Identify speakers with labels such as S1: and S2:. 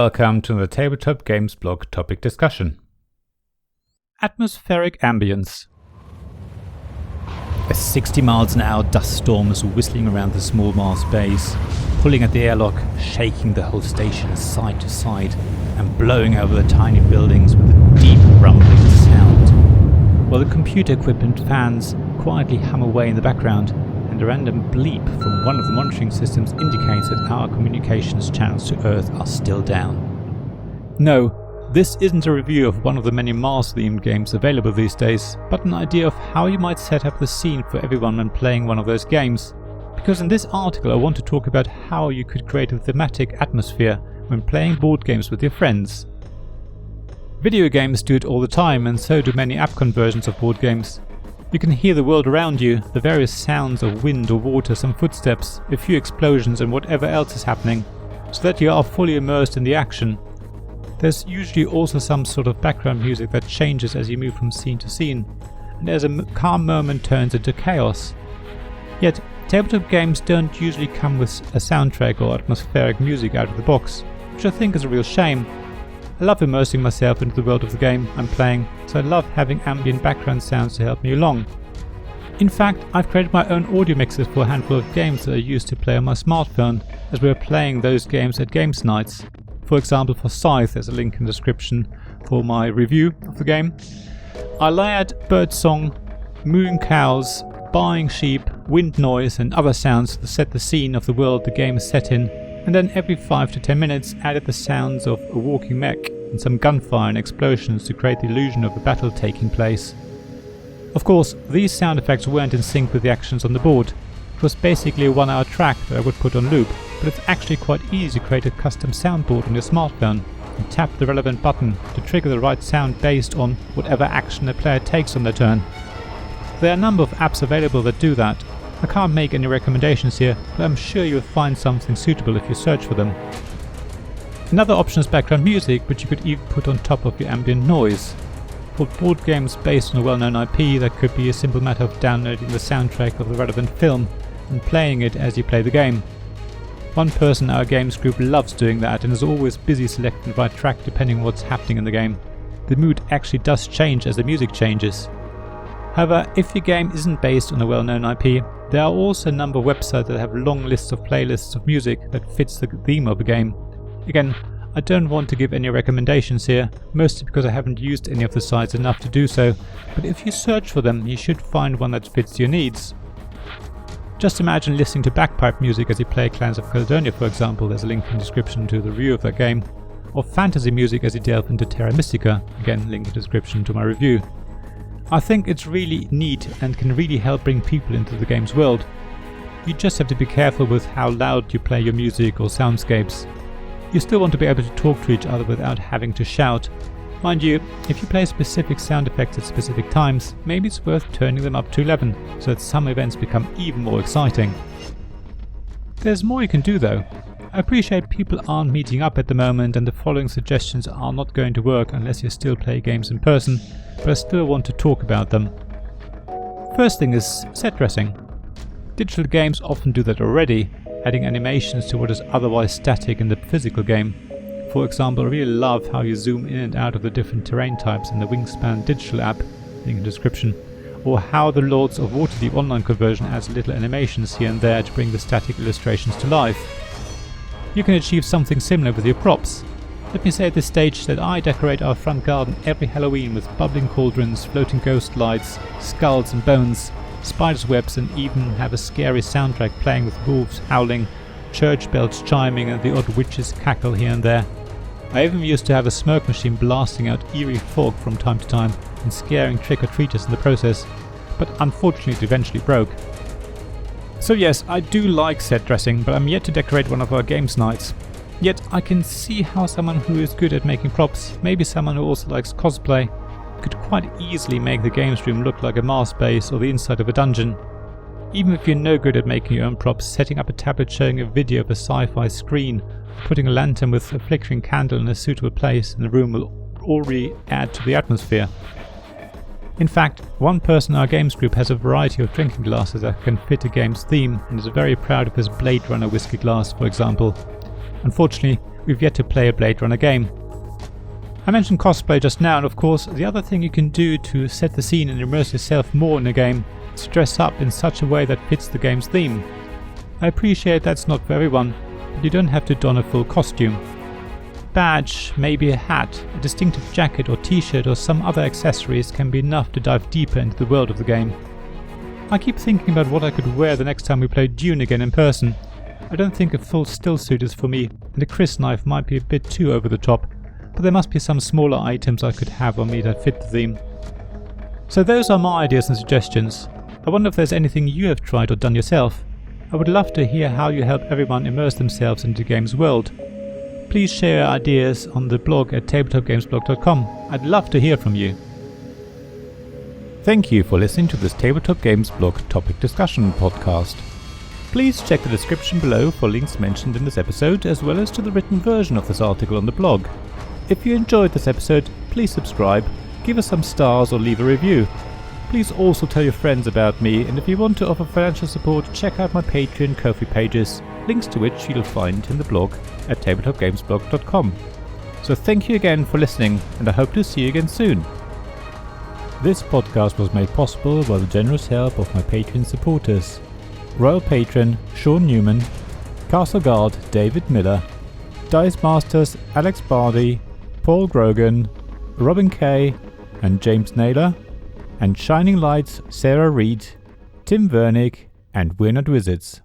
S1: welcome to the Tabletop Games blog topic discussion. Atmospheric ambience. A 60 miles an hour dust storm is whistling around the small Mars base, pulling at the airlock, shaking the whole station side to side, and blowing over the tiny buildings with a deep rumbling sound. While the computer equipment fans quietly hum away in the background, and a random bleep from one of the monitoring systems indicates that our communications channels to Earth are still down. No, this isn't a review of one of the many Mars-themed games available these days, but an idea of how you might set up the scene for everyone when playing one of those games. Because in this article I want to talk about how you could create a thematic atmosphere when playing board games with your friends. Video games do it all the time, and so do many app conversions of board games. You can hear the world around you, the various sounds of wind or water, some footsteps, a few explosions and whatever else is happening, so that you are fully immersed in the action. There's usually also some sort of background music that changes as you move from scene to scene, and as a calm moment turns into chaos. Yet, tabletop games don't usually come with a soundtrack or atmospheric music out of the box, which I think is a real shame. I love immersing myself into the world of the game I'm playing, so I love having ambient background sounds to help me along. In fact, I've created my own audio mixes for a handful of games that I used to play on my smartphone, as we were playing those games at games nights. For example, for Scythe, there's a link in the description for my review of the game. I layered birdsong, mooing cows, baaing sheep, wind noise and other sounds to set the scene of the world the game is set in, and then every 5 to 10 minutes added the sounds of a walking mech and some gunfire and explosions to create the illusion of a battle taking place. Of course, these sound effects weren't in sync with the actions on the board. It was basically a 1-hour track that I would put on loop, but it's actually quite easy to create a custom soundboard on your smartphone and tap the relevant button to trigger the right sound based on whatever action the player takes on their turn. There are a number of apps available that do that. I can't make any recommendations here, but I'm sure you'll find something suitable if you search for them. Another option is background music, which you could even put on top of your ambient noise. For board games based on a well-known IP, that could be a simple matter of downloading the soundtrack of the relevant film and playing it as you play the game. One person in our games group loves doing that and is always busy selecting the right track depending on what's happening in the game. The mood actually does change as the music changes. However, if your game isn't based on a well-known IP, there are also a number of websites that have long lists of playlists of music that fits the theme of the game. Again, I don't want to give any recommendations here, mostly because I haven't used any of the sites enough to do so, but if you search for them, you should find one that fits your needs. Just imagine listening to bagpipe music as you play Clans of Caledonia, for example. There's a link in the description to the review of that game. Or fantasy music as you delve into Terra Mystica. Again, link in the description to my review. I think it's really neat and can really help bring people into the game's world. You just have to be careful with how loud you play your music or soundscapes. You still want to be able to talk to each other without having to shout. Mind you, if you play specific sound effects at specific times, maybe it's worth turning them up to 11, so that some events become even more exciting. There's more you can do though. I appreciate people aren't meeting up at the moment and the following suggestions are not going to work unless you still play games in person, but I still want to talk about them. First thing is set dressing. Digital games often do that already, adding animations to what is otherwise static in the physical game. For example, I really love how you zoom in and out of the different terrain types in the Wingspan digital app, link in the description, or how the Lords of Waterdeep online conversion adds little animations here and there to bring the static illustrations to life. You can achieve something similar with your props. Let me say at this stage that I decorate our front garden every Halloween with bubbling cauldrons, floating ghost lights, skulls and bones, spiders' webs, and even have a scary soundtrack playing with wolves howling, church bells chiming and the odd witch's cackle here and there. I even used to have a smoke machine blasting out eerie fog from time to time and scaring trick-or-treaters in the process, but unfortunately it eventually broke. So yes, I do like set dressing, but I'm yet to decorate one of our games nights. Yet I can see how someone who is good at making props, maybe someone who also likes cosplay, could quite easily make the games room look like a Mars base or the inside of a dungeon. Even if you're no good at making your own props, setting up a tablet showing a video of a sci-fi screen, putting a lantern with a flickering candle in a suitable place in the room will already add to the atmosphere. In fact, one person in our games group has a variety of drinking glasses that can fit the game's theme and is very proud of his Blade Runner whiskey glass, for example. Unfortunately, we've yet to play a Blade Runner game. I mentioned cosplay just now, and of course the other thing you can do to set the scene and immerse yourself more in a game is dress up in such a way that fits the game's theme. I appreciate that's not for everyone, but you don't have to don a full costume. Badge, maybe a hat, a distinctive jacket or t-shirt or some other accessories can be enough to dive deeper into the world of the game. I keep thinking about what I could wear the next time we play Dune again in person. I don't think a full still suit is for me, and a Chris knife might be a bit too over the top, but there must be some smaller items I could have on me that fit the theme. So those are my ideas and suggestions. I wonder if there's anything you have tried or done yourself. I would love to hear how you help everyone immerse themselves into the game's world. Please share your ideas on the blog at tabletopgamesblog.com. I'd love to hear from you. Thank you for listening to this Tabletop Games Blog topic discussion podcast. Please check the description below for links mentioned in this episode, as well as to the written version of this article on the blog. If you enjoyed this episode, please subscribe, give us some stars or leave a review. Please also tell your friends about me, and if you want to offer financial support, check out my Patreon and Ko-fi pages, links to which you'll find in the blog at tabletopgamesblog.com. So thank you again for listening, and I hope to see you again soon. This podcast was made possible by the generous help of my Patreon supporters: Royal Patron Sean Newman, Castle Guard David Miller, Dice Masters Alex Bardi, Paul Grogan, Robin Kay and James Naylor, and Shining Lights Sarah Reed, Tim Vernick and We're Not Wizards.